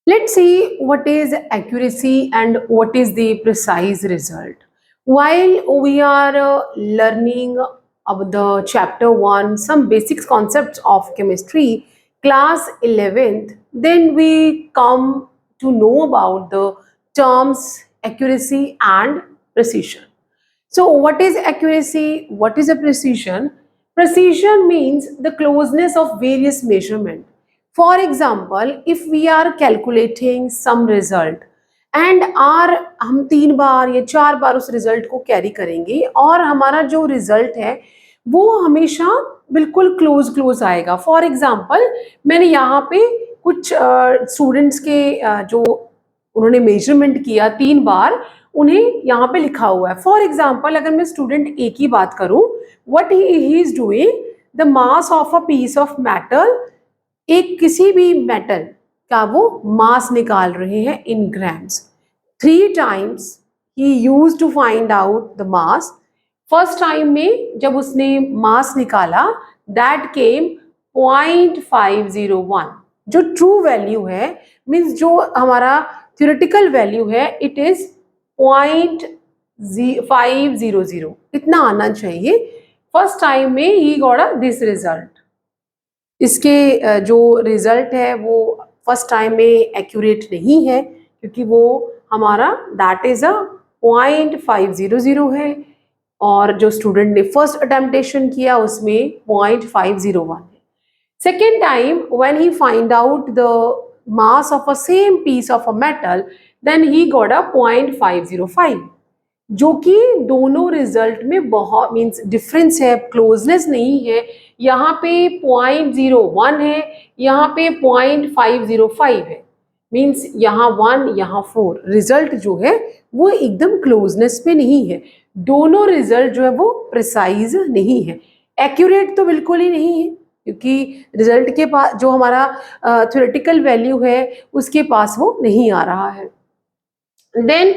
Let's see what is accuracy and what is the precise result. While we are learning about the chapter 1, some basic concepts of chemistry, class 11th, then we come to know about the terms accuracy and precision. So, what is accuracy? What is a precision? Precision means the closeness of various measurement. For example, if we are calculating some result and आर हम 3 बार या 4 बार उस result को carry करेंगे और हमारा जो result है वो हमेशा बिल्कुल क्लोज आएगा. फॉर एग्जाम्पल मैंने यहाँ पे कुछ स्टूडेंट्स के जो उन्होंने मेजरमेंट किया 3 बार उन्हें यहाँ पे लिखा हुआ है. फॉर एग्जाम्पल अगर मैं स्टूडेंट ए की बात करूं, what he is doing, the mass of a piece of metal, एक किसी भी मेटल का वो मास निकाल रहे हैं in grams. 3 times he use to find out the mass. First time में जब उसने मास निकाला दैट केम 0.501, जो ट्रू वैल्यू है मीन्स जो हमारा थ्योरेटिकल वैल्यू है इट इज 0.500, इतना आना चाहिए. फर्स्ट टाइम में ही गॉट दिस रिजल्ट. इसके जो रिजल्ट है वो फर्स्ट टाइम में एक्यूरेट नहीं है क्योंकि वो हमारा दैट इज अ 0.500 है और जो स्टूडेंट ने फर्स्ट अटेम्प्टेशन किया उसमें 0.501 है. Second time when he find out the mass of a same piece of a metal then he got a 0.505, जो कि दोनों रिजल्ट में बहुत मीन्स डिफरेंस है, क्लोजनेस नहीं है. यहाँ पे 0.01 है, यहाँ पे 0.505 है, मीन्स यहाँ 1 यहाँ 4. रिजल्ट जो है वो एकदम क्लोजनेस पे नहीं है. दोनों रिजल्ट जो है वो प्रिसाइज नहीं है. एक्यूरेट तो बिल्कुल ही नहीं है क्योंकि रिजल्ट के पास जो हमारा थ्योरेटिकल वैल्यू है उसके पास वो नहीं आ रहा है. देन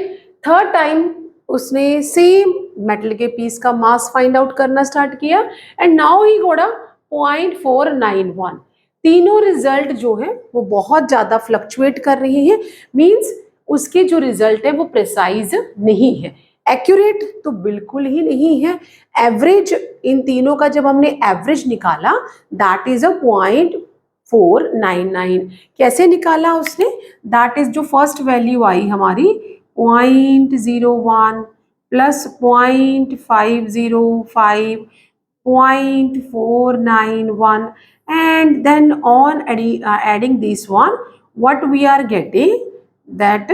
थर्ड टाइम उसने सेम मेटल के पीस का मास फाइंड आउट करना स्टार्ट किया एंड नाउ ही गॉट 0.491. तीनों रिजल्ट जो है वो बहुत ज्यादा फ्लक्चुएट कर रहे हैं, मींस उसके जो रिजल्ट है वो प्रिसाइज नहीं है. एक्यूरेट तो बिल्कुल ही नहीं है. एवरेज इन तीनों का जब हमने एवरेज निकाला दैट इज अ 0.499. कैसे निकाला उसने? दैट इज जो फर्स्ट वैल्यू आई हमारी 0.01 plus 0.505, 0.491, and then on adding this one, what we are getting that,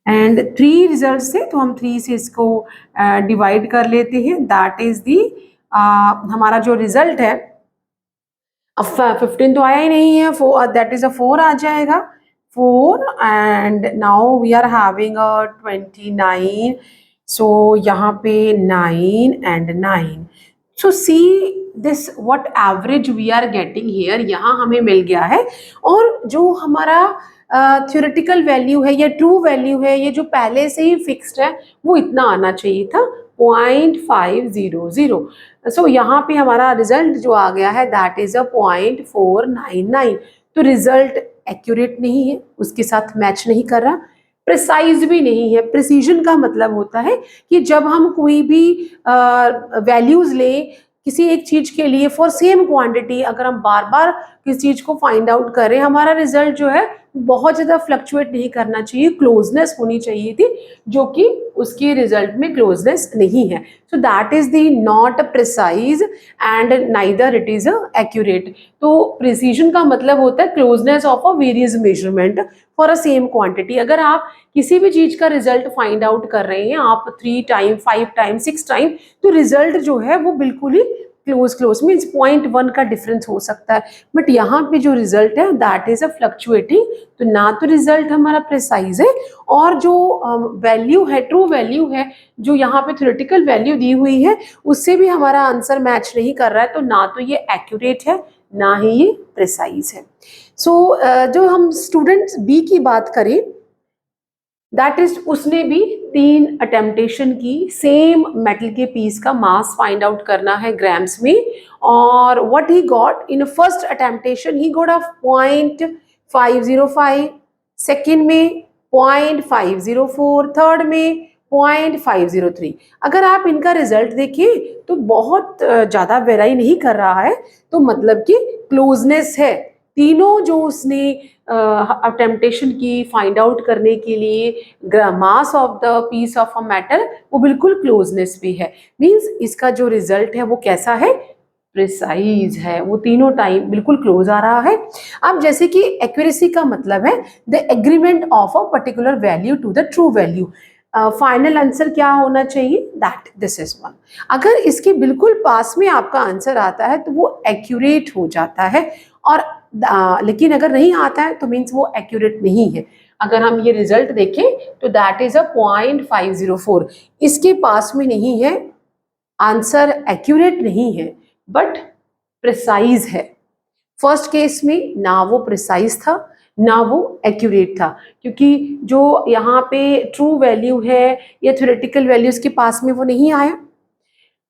and 3 result थे तो हम 3 से इसको डिवाइड कर लेते हैं. दैट इज दी हमारा जो रिजल्ट है, अब 15 तो आया ही नहीं है, दैट इज अ 4 आ जाएगा. 4 and now we are having a 29, so यहाँ पे 9 and 9. So see this what average we are getting here, यहाँ हमें मिल गया है. और जो हमारा theoretical वैल्यू है या ट्रू वैल्यू है ये जो पहले से ही फिक्स्ड है वो इतना आना चाहिए था 0.500. सो यहाँ पे हमारा रिजल्ट जो आ गया है दैट इज अ 0.499. तो रिजल्ट एक्यूरेट नहीं है, उसके साथ मैच नहीं कर रहा. प्रिसाइज भी नहीं है. प्रिसीजन का मतलब होता है कि जब हम कोई भी वैल्यूज लें किसी एक चीज के लिए फॉर सेम क्वांटिटी, अगर हम बार बार किसी चीज को फाइंड आउट करें हमारा रिजल्ट जो है बहुत ज्यादा फ्लक्चुएट नहीं करना चाहिए, क्लोजनेस होनी चाहिए थी, जो कि उसके रिजल्ट में क्लोजनेस नहीं है. So that is the not precise and neither it is accurate. तो प्रिसीजन का मतलब होता है closeness of a various measurement for a same quantity. अगर आप किसी भी चीज का रिजल्ट फाइंड आउट कर रहे हैं आप 3 टाइम 5 टाइम 6 टाइम, तो रिजल्ट जो है वो बिल्कुल ही क्लोज मीन्स 0.1 का डिफरेंस हो सकता है. बट यहाँ पे जो रिजल्ट है दैट इज अ फ्लक्चुएटिंग. तो ना तो रिजल्ट हमारा प्रिसाइज है और जो वैल्यू है ट्रू वैल्यू है जो यहाँ पे थ्योरेटिकल वैल्यू दी हुई है उससे भी हमारा आंसर मैच नहीं कर रहा है. तो ना तो ये एक्यूरेट है ना ही ये प्रिसाइज है. सो जो हम स्टूडेंट्स बी की बात करें दैट इज उसने भी 3 अटेम्प्टेशन की सेम मेटल के पीस का मास फाइंड आउट करना है ग्राम्स में. और what he got in first attemptation he got a 0.505, second में 0.504, थर्ड में 0.503। अगर आप इनका रिजल्ट देखिए तो बहुत ज़्यादा वेराई नहीं कर रहा है, तो मतलब कि क्लोजनेस है। तीनों जो उसने अटेम्प्टेशन की फाइंड आउट करने के लिए mass of the piece of a metal, वो बिल्कुल क्लोजनेस भी है। मींस इसका जो रिजल्ट है वो कैसा है, प्रिसाइज है, वो तीनों टाइम बिल्कुल क्लोज आ रहा है। अब जैसे कि एक्यूरेसी का मतलब है the agreement of a particular value to the true value. Final answer क्या होना चाहिए, दैट दिस इज वन। अगर इसके बिल्कुल पास में आपका आंसर आता है तो वो एक्यूरेट हो जाता है, और लेकिन अगर नहीं आता है तो मीन्स वो एक्यूरेट नहीं है। अगर हम ये रिजल्ट देखें तो दैट इज अ 0.504, इसके पास में नहीं है, आंसर एक्यूरेट नहीं है बट प्रिसाइज है। फर्स्ट केस में ना वो प्रिसाइज था ना वो एक्यूरेट था, क्योंकि जो यहाँ पे ट्रू वैल्यू है या थ्योरेटिकल वैल्यू उसके पास में वो नहीं आया।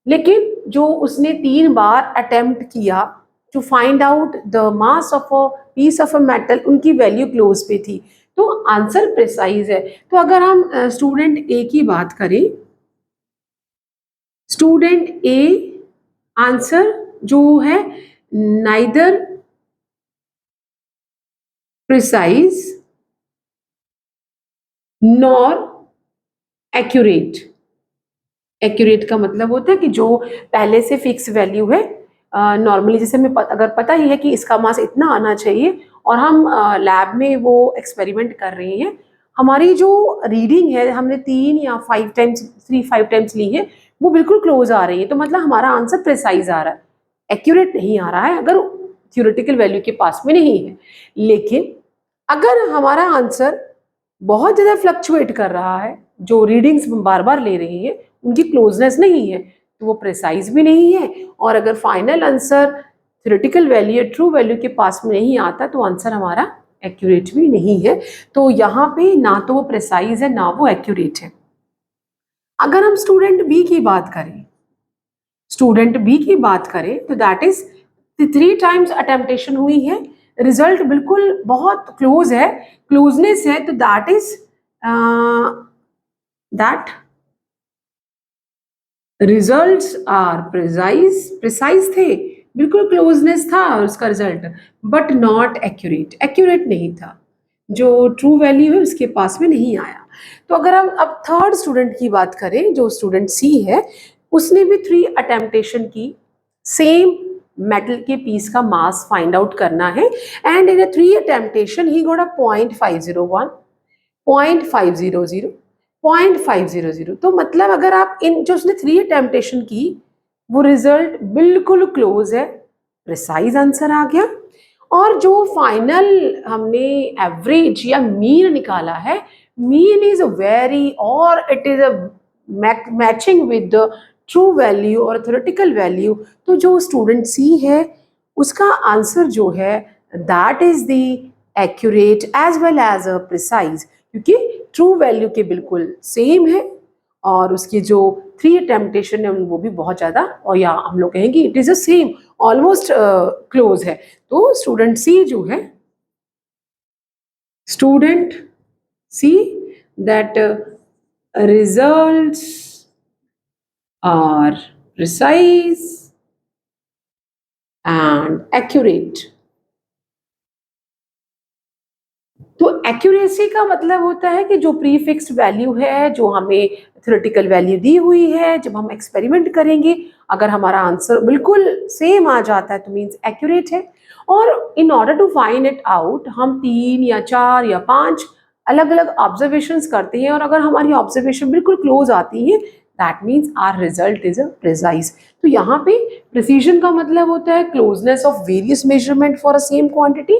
लेकिन जो उसने 3 बार अटेम्प्ट किया to find out the mass of a piece of a metal, उनकी वैल्यू क्लोज पे थी, तो आंसर प्रिसाइज है। तो अगर हम स्टूडेंट ए की बात करें, स्टूडेंट ए आंसर जो है neither precise nor accurate. Accurate का मतलब होता है कि जो पहले से फिक्स वैल्यू है, नॉर्मली जैसे हमें अगर पता ही है कि इसका मास इतना आना चाहिए और हम लैब में वो एक्सपेरिमेंट कर रहे हैं, हमारी जो रीडिंग है हमने 3 या 5 टाइम्स 3-5 टाइम्स ली है, वो बिल्कुल क्लोज आ रही है, तो मतलब हमारा आंसर प्रिसाइज आ रहा है, एक्यूरेट नहीं आ रहा है अगर थ्योरेटिकल वैल्यू के पास में नहीं है। लेकिन अगर हमारा आंसर बहुत ज़्यादा फ्लक्चुएट कर रहा है, जो रीडिंग्स बार बार ले रही है उनकी क्लोजनेस नहीं है, तो वो प्रिसाइज भी नहीं है। और अगर फाइनल आंसर थ्योरेटिकल वैल्यू या ट्रू वैल्यू के पास में नहीं आता तो आंसर हमारा एक्यूरेट भी नहीं है। तो यहाँ पे ना तो वो प्रिसाइज है ना वो एक्यूरेट है। अगर हम स्टूडेंट बी की बात करें, स्टूडेंट बी की बात करें तो दैट इज 3 टाइम्स अटेम्प्टेशन हुई है, रिजल्ट बिल्कुल बहुत क्लोज है, क्लोजनेस है, तो that is that results are precise थे, बिल्कुल क्लोजनेस था उसका result, but not accurate, accurate नहीं था, जो ट्रू वैल्यू है उसके पास में नहीं आया। तो अगर हम अब थर्ड स्टूडेंट की बात करें, जो स्टूडेंट सी है, उसने भी 3 अटेम्प्टेशन की, सेम मेटल के पीस का मास फाइंड आउट करना है, and in a 3 अटेम्प्टेशन he got अ 0.501, 0.500, 0.500। तो मतलब अगर आप इन जो उसने 3 अटेम्प्टेशन की, वो रिजल्ट बिल्कुल क्लोज है, प्रिसाइज आंसर आ गया। और जो फाइनल हमने एवरेज या मीन निकाला है, मीन इज वेरी, और it is a matching with the true value और थ्योरेटिकल वैल्यू, तो जो स्टूडेंट सी है उसका आंसर जो है that is the accurate as well as a precise, क्योंकि ट्रू वैल्यू के बिल्कुल सेम है और उसकी जो 3 अटेम्प्टेशन है वो भी बहुत ज़्यादा, और या हम लोग कहेंगे it is a same, almost close है। तो स्टूडेंट सी जो है, student C that results are precise and accurate. तो एक्यूरेसी का मतलब होता है कि जो प्री फिक्स्ड वैल्यू है, जो हमें थ्योरेटिकल वैल्यू दी हुई है, जब हम एक्सपेरिमेंट करेंगे अगर हमारा आंसर बिल्कुल सेम आ जाता है तो मीन्स एक्यूरेट है। और in order to find it out हम 3 या 4 या 5 अलग अलग ऑब्जर्वेशंस करते हैं, और अगर हमारी ऑब्जर्वेशन बिल्कुल क्लोज आती है that means our result is a precise. तो यहाँ पे प्रिसीजन का मतलब होता है closeness of various measurement for a same quantity.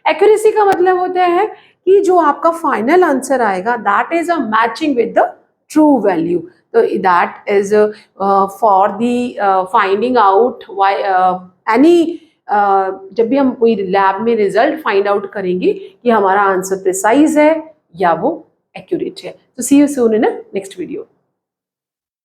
Accuracy का मतलब होता है कि जो आपका फाइनल आंसर आएगा that is a matching with the true value. तो that is for the finding out any, जब भी हम कोई लैब में रिजल्ट फाइंड आउट करेंगे कि हमारा आंसर प्रिसाइज है या वो एक्यूरेट है। तो see you soon in next video.